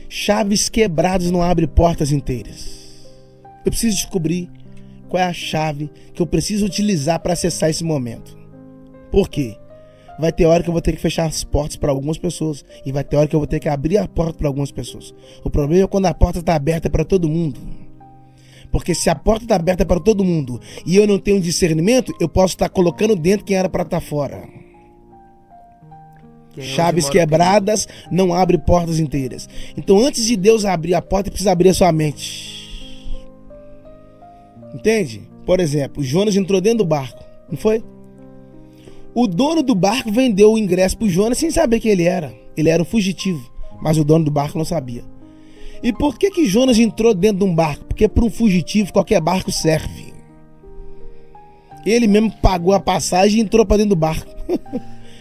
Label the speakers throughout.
Speaker 1: Chaves quebradas não abrem portas inteiras. Eu preciso descobrir qual é a chave que eu preciso utilizar para acessar esse momento. Por quê? Vai ter hora que eu vou ter que fechar as portas para algumas pessoas. E vai ter hora que eu vou ter que abrir a porta para algumas pessoas. O problema é quando a porta está aberta para todo mundo. Porque se a porta está aberta para todo mundo e eu não tenho discernimento, eu posso estar colocando dentro quem era para estar fora. Chaves quebradas não abrem portas inteiras. Então, antes de Deus abrir a porta, precisa abrir a sua mente. Entende? Por exemplo, Jonas entrou dentro do barco, não foi? O dono do barco vendeu o ingresso para o Jonas sem saber quem ele era. Ele era um fugitivo, mas o dono do barco não sabia. E por que Jonas entrou dentro de um barco? Porque para um fugitivo qualquer barco serve. Ele mesmo pagou a passagem e entrou para dentro do barco.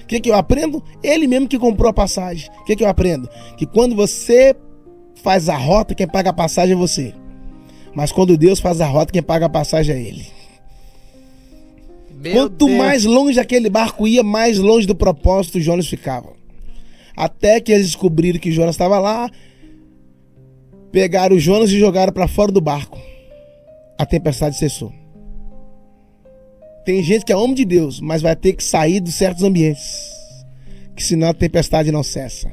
Speaker 1: O que eu aprendo? Ele mesmo que comprou a passagem. O que eu aprendo? Que quando você faz a rota, quem paga a passagem é você. Mas quando Deus faz a rota, quem paga a passagem é Ele. Quanto mais longe aquele barco ia, mais longe do propósito Jonas ficava. Até que eles descobriram que Jonas estava lá, pegaram o Jonas e jogaram para fora do barco. A tempestade cessou. Tem gente que é homem de Deus, mas vai ter que sair de certos ambientes, que senão a tempestade não cessa.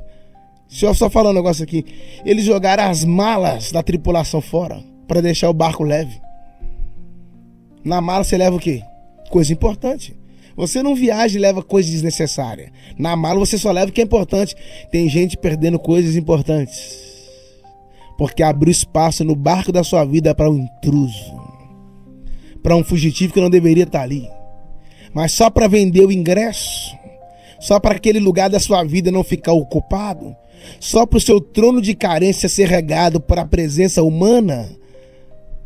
Speaker 1: Deixa eu só falar um negócio aqui. Eles jogaram as malas da tripulação fora para deixar o barco leve. Na mala você leva o quê? Coisa importante. Você não viaja e leva coisa desnecessária. Na mala você só leva o que é importante. Tem gente perdendo coisas importantes porque abriu espaço no barco da sua vida para um intruso, para um fugitivo que não deveria estar ali, mas só para vender o ingresso, só para aquele lugar da sua vida não ficar ocupado, só para o seu trono de carência ser regado para a presença humana.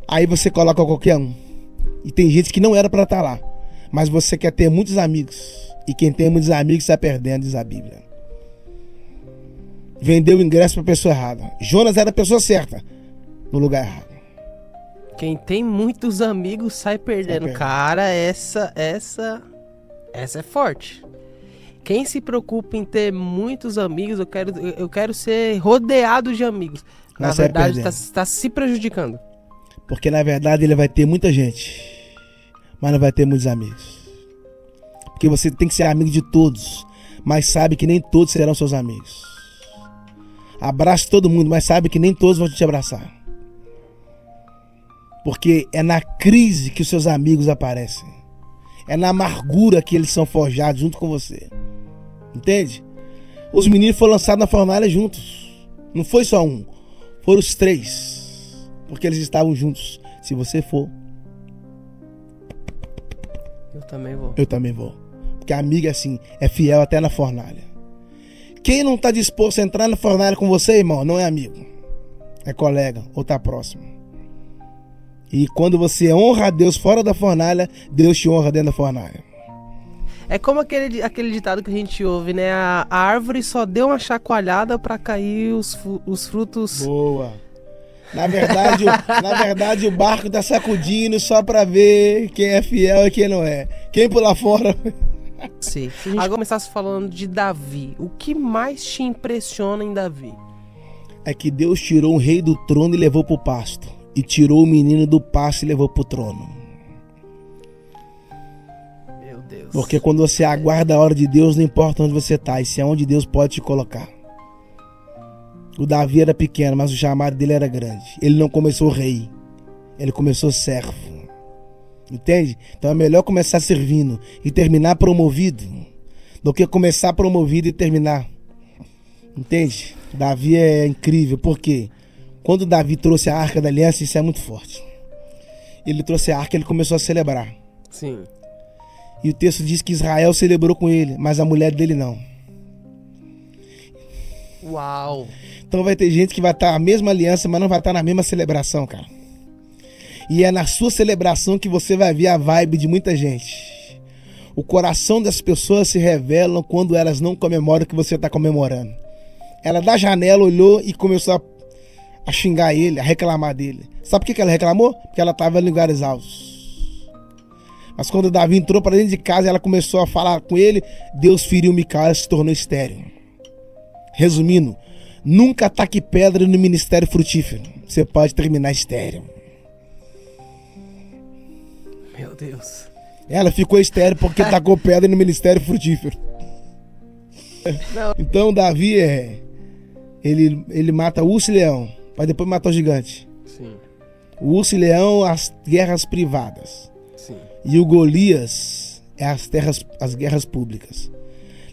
Speaker 1: Aí você coloca qualquer um. E tem gente que não era para estar lá, mas você quer ter muitos amigos, e quem tem muitos amigos está perdendo, diz a Bíblia. Vendeu o ingresso para a pessoa errada. Jonas era a pessoa certa no lugar errado.
Speaker 2: Quem tem muitos amigos sai perdendo. Cara, essa é forte. Quem se preocupa em ter muitos amigos, eu quero ser rodeado de amigos. Na verdade, está se prejudicando.
Speaker 1: Porque na verdade ele vai ter muita gente, mas não vai ter muitos amigos. Porque você tem que ser amigo de todos, mas sabe que nem todos serão seus amigos. Abraça todo mundo, mas sabe que nem todos vão te abraçar. Porque é na crise que os seus amigos aparecem. É na amargura que eles são forjados junto com você. Entende? Os meninos foram lançados na fornalha juntos. Não foi só um, foram os 3. Porque eles estavam juntos. Se você for,
Speaker 2: eu também vou.
Speaker 1: Eu também vou. Porque amigo é assim, é fiel até na fornalha. Quem não está disposto a entrar na fornalha com você, irmão, não é amigo. É colega ou está próximo. E quando você honra a Deus fora da fornalha, Deus te honra dentro da fornalha.
Speaker 2: É como aquele ditado que a gente ouve, né? A árvore só deu uma chacoalhada para cair os frutos.
Speaker 1: Boa. Na verdade, o barco está sacudindo só para ver quem é fiel e quem não é. Quem pular fora...
Speaker 2: Sim. Se a gente começasse falando de Davi, o que mais te impressiona em Davi?
Speaker 1: É que Deus tirou um rei do trono e levou para o pasto. E tirou o menino do pasto e levou para o trono.
Speaker 2: Meu Deus.
Speaker 1: Porque quando você aguarda a hora de Deus, não importa onde você está, isso é onde Deus pode te colocar. O Davi era pequeno, mas o chamado dele era grande. Ele não começou rei, ele começou servo. Entende? Então é melhor começar servindo e terminar promovido do que começar promovido e terminar. Entende? Davi é incrível, porque quando Davi trouxe a Arca da Aliança, isso é muito forte. Ele trouxe a Arca, ele começou a celebrar.
Speaker 2: Sim.
Speaker 1: E o texto diz que Israel celebrou com ele, mas a mulher dele não.
Speaker 2: Uau!
Speaker 1: Então vai ter gente que vai estar na mesma aliança, mas não vai estar na mesma celebração, cara. E é na sua celebração que você vai ver a vibe de muita gente. O coração das pessoas se revelam quando elas não comemoram o que você está comemorando. Ela da janela olhou e começou a xingar ele, a reclamar dele. Sabe por que ela reclamou? Porque ela estava em lugares altos. Mas quando Davi entrou para dentro de casa e ela começou a falar com ele, Deus feriu Micael e se tornou estéril. Resumindo, Nunca ataque pedra no ministério frutífero. Você pode terminar estéril.
Speaker 2: Meu Deus.
Speaker 1: Ela ficou estéril porque tacou pedra no ministério frutífero.
Speaker 2: Não.
Speaker 1: Então Davi ele mata o urso e leão, para depois matar o gigante.
Speaker 2: Sim.
Speaker 1: O urso e leão, as guerras privadas.
Speaker 2: Sim.
Speaker 1: E o Golias é as guerras públicas.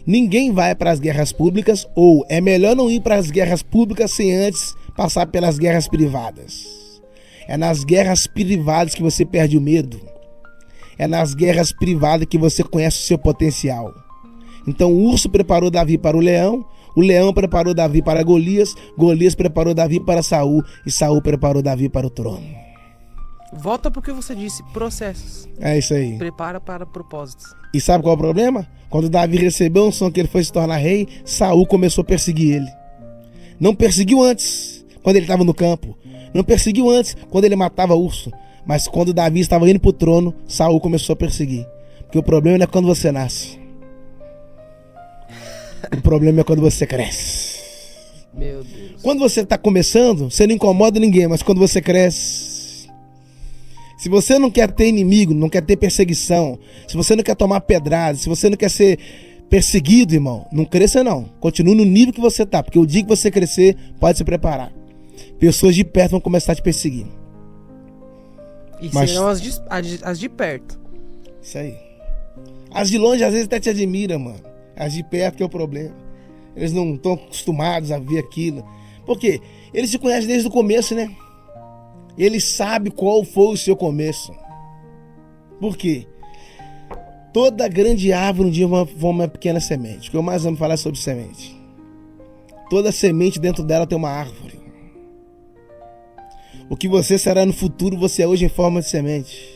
Speaker 1: Ninguém vai para as guerras públicas, ou é melhor não ir para as guerras públicas sem antes passar pelas guerras privadas. É nas guerras privadas que você perde o medo. É nas guerras privadas que você conhece o seu potencial. Então o urso preparou Davi para o leão preparou Davi para Golias preparou Davi para Saul, e Saul preparou Davi para o trono.
Speaker 2: Volta porque você disse, processos.
Speaker 1: É isso aí.
Speaker 2: Prepara para propósitos.
Speaker 1: E sabe qual é o problema? Quando Davi recebeu a unção que ele foi se tornar rei, Saul começou a perseguir ele. Não perseguiu antes, quando ele estava no campo. Não perseguiu antes, quando ele matava urso. Mas quando Davi estava indo para o trono, Saul começou a perseguir. Porque o problema não é quando você nasce. O problema é quando você cresce.
Speaker 2: Meu Deus.
Speaker 1: Quando você está começando, você não incomoda ninguém. Mas quando você cresce... Se você não quer ter inimigo, não quer ter perseguição, se você não quer tomar pedrada, se você não quer ser perseguido, irmão, não cresça não. Continue no nível que você está. Porque o dia que você crescer, pode se preparar. Pessoas de perto vão começar a te perseguir.
Speaker 2: E serão as de perto.
Speaker 1: Isso aí. As de longe às vezes até te admiram, mano. As de perto que é o problema. Eles não estão acostumados a ver aquilo. Por quê? Eles te conhecem desde o começo, né? Eles sabem qual foi o seu começo. Por quê? Toda grande árvore um dia foi uma pequena semente. O que eu mais amo falar é sobre semente. Toda semente dentro dela tem uma árvore. O que você será no futuro, você é hoje em forma de semente.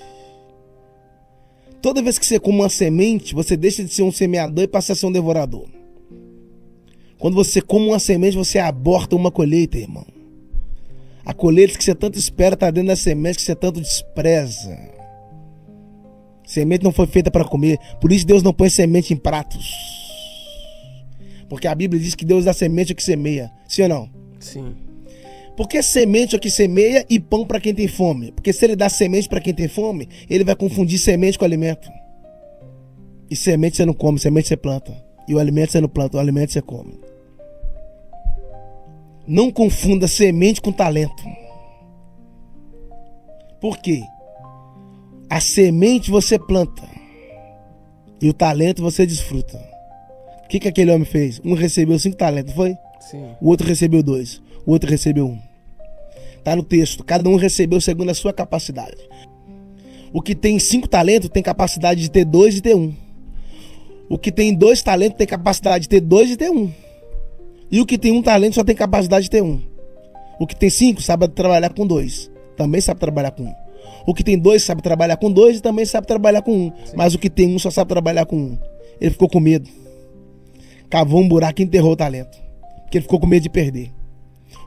Speaker 1: Toda vez que você come uma semente, você deixa de ser um semeador e passa a ser um devorador. Quando você come uma semente, você aborta uma colheita, irmão. A colheita que você tanto espera está dentro da semente que você tanto despreza. Semente não foi feita para comer. Por isso Deus não põe semente em pratos. Porque a Bíblia diz que Deus dá semente ao que semeia. Sim ou não?
Speaker 2: Sim.
Speaker 1: Porque semente ao que semeia e pão para quem tem fome. Porque se ele dá semente para quem tem fome, ele vai confundir semente com alimento. E semente você não come, semente você planta. E o alimento você não planta, o alimento você come. Não confunda semente com talento. Por quê? A semente você planta. E o talento você desfruta. O que aquele homem fez? Um recebeu 5 talentos, foi?
Speaker 2: Sim.
Speaker 1: O outro recebeu 2. O outro recebeu 1. Está no texto. Cada um recebeu segundo a sua capacidade. O que tem 5 talentos tem capacidade de ter 2 e ter 1. O que tem 2 talentos tem capacidade de ter 2 e ter 1. E o que tem 1 talento só tem capacidade de ter 1. O que tem 5 sabe trabalhar com 2. Também sabe trabalhar com 1. O que tem 2 sabe trabalhar com 2 e também sabe trabalhar com 1. Mas o que tem 1 só sabe trabalhar com 1. Ele ficou com medo. Cavou um buraco e enterrou o talento. Porque ele ficou com medo de perder.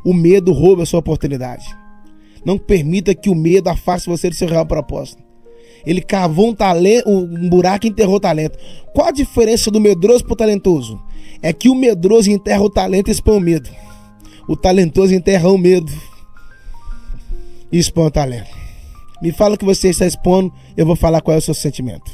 Speaker 1: O medo rouba a sua oportunidade. Não permita que o medo afaste você do seu real propósito. Ele cavou um buraco e enterrou o talento. Qual a diferença do medroso para o talentoso? É que o medroso enterra o talento e expõe o medo. O talentoso enterra o medo e expõe o talento. Me fala o que você está expondo, eu vou falar qual é o seu sentimento.